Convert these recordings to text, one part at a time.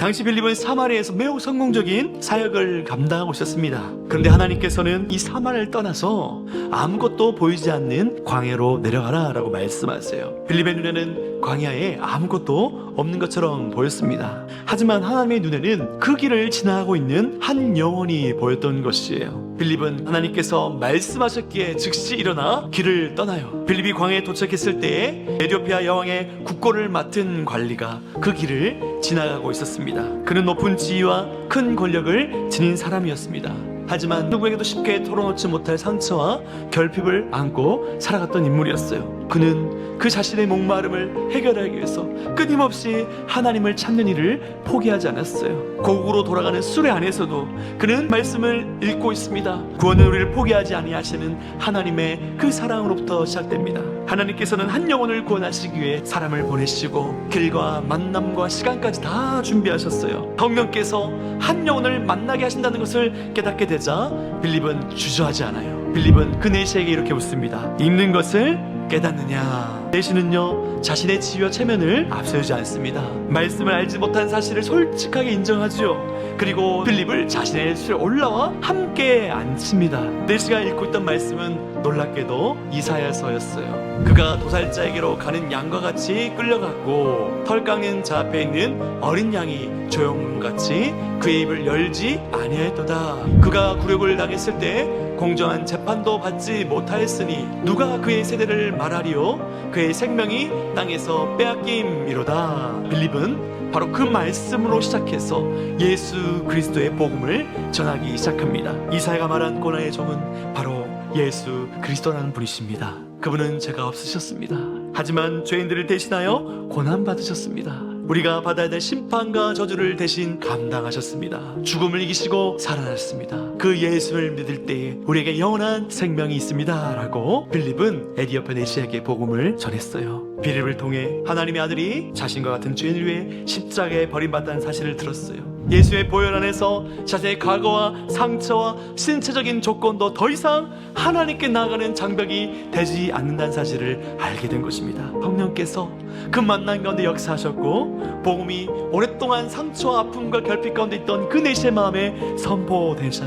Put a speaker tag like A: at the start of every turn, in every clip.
A: 당시 빌립은 사마리아에서 매우 성공적인 사역을 감당하고 있었습니다. 그런데 하나님께서는 이 사마리아를 떠나서 아무것도 보이지 않는 광야로 내려가라 라고 말씀하세요. 빌립의 눈에는 광야에 아무것도 없는 것처럼 보였습니다. 하지만 하나님의 눈에는 그 길을 지나가고 있는 한 영혼이 보였던 것이에요. 빌립은 하나님께서 말씀하셨기에 즉시 일어나 길을 떠나요. 빌립이 광야에 도착했을 때에 에티오피아 여왕의 국고를 맡은 관리가 그 길을 지나가고 있었습니다. 그는 높은 지위와 큰 권력을 지닌 사람이었습니다. 하지만 누구에게도 쉽게 털어놓지 못할 상처와 결핍을 안고 살아갔던 인물이었어요. 그는 그 자신의 목마름을 해결하기 위해서 끊임없이 하나님을 찾는 일을 포기하지 않았어요. 고국으로 돌아가는 수레 안에서도 그는 말씀을 읽고 있습니다. 구원은 우리를 포기하지 아니하시는 하나님의 그 사랑으로부터 시작됩니다. 하나님께서는 한 영혼을 구원하시기 위해 사람을 보내시고 길과 만남과 시간까지 다 준비하셨어요. 성령께서 한 영혼을 만나게 하신다는 것을 깨닫게 되자 빌립은 주저하지 않아요. 빌립은 그 내시에게 이렇게 묻습니다. 읽는 것을 깨닫느냐? 내시는요, 자신의 지위와 체면을 앞세우지 않습니다. 말씀을 알지 못한 사실을 솔직하게 인정하죠. 그리고 빌립을 자신의 수에 올라와 함께 앉힙니다. 내시가 읽고 있던 말씀은 놀랍게도 이사야서였어요. 그가 도살자에게로 가는 양과 같이 끌려갔고 털 깎는 자 앞에 있는 어린 양이 조용같이 그의 입을 열지 아니하였도다. 그가 굴욕을 당했을 때 공정한 재판도 받지 못하였으니 누가 그의 세대를 말하리요? 그의 생명이 땅에서 빼앗김이로다. 빌립은 바로 그 말씀으로 시작해서 예수 그리스도의 복음을 전하기 시작합니다. 이사야가 말한 고난의 종은 바로 예수 그리스도라는 분이십니다. 그분은 죄가 없으셨습니다. 하지만 죄인들을 대신하여 고난 받으셨습니다. 우리가 받아야 될 심판과 저주를 대신 감당하셨습니다. 죽음을 이기시고 살아났습니다. 그 예수를 믿을 때에 우리에게 영원한 생명이 있습니다 라고 빌립은 에디오피아 내시에게 복음을 전했어요. 빌립을 통해 하나님의 아들이 자신과 같은 죄인을 위해 십자가에 버림받았다는 사실을 들었어요. 예수의 보혈 안에서 자신의 과거와 상처와 신체적인 조건도 더 이상 하나님께 나아가는 장벽이 되지 않는다는 사실을 알게 된 것입니다. 성령께서 그 만남 가운데 역사하셨고 복음이 오랫동안 상처와 아픔과 결핍 가운데 있던 그 내시의 마음에 선포되자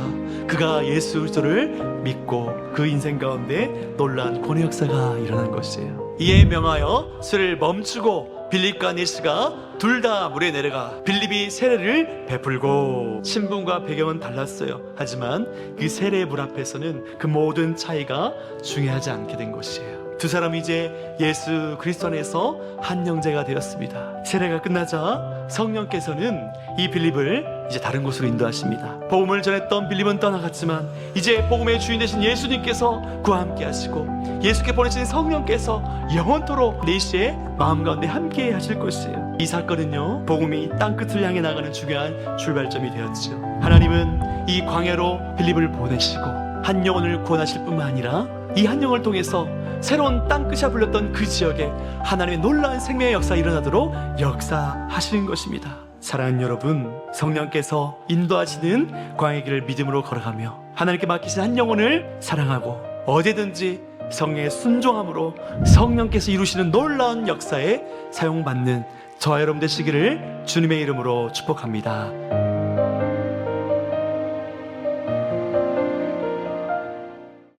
A: 그가 예수 그리스도를 믿고 그 인생 가운데 놀라운 구원의 역사가 일어난 것이에요. 이에 명하여 술을 멈추고 빌립과 내시가 둘 다 물에 내려가 빌립이 세례를 베풀고 신분과 배경은 달랐어요. 하지만 그 세례의 물 앞에서는 그 모든 차이가 중요하지 않게 된 것이에요. 두 사람이 이제 예수 그리스도 안에서 한 형제가 되었습니다. 세례가 끝나자 성령께서는 이 빌립을 이제 다른 곳으로 인도하십니다. 복음을 전했던 빌립은 떠나갔지만 이제 복음의 주인 되신 예수님께서 그와 함께 하시고 예수께 보내신 성령께서 영원토록 내시의 마음 가운데 함께 하실 것이에요. 이 사건은요, 복음이 땅끝을 향해 나가는 중요한 출발점이 되었죠. 하나님은 이 광야로 빌립을 보내시고 한 영혼을 구원하실 뿐만 아니라 이 한 영혼을 통해서 새로운 땅끝이라 불렸던 그 지역에 하나님의 놀라운 생명의 역사가 일어나도록 역사하시는 것입니다. 사랑하는 여러분, 성령께서 인도하시는 광야의 길을 믿음으로 걸어가며 하나님께 맡기신 한 영혼을 사랑하고 어디든지 성령의 순종함으로 성령께서 이루시는 놀라운 역사에 사용받는 저와 여러분 되시기를 주님의 이름으로 축복합니다.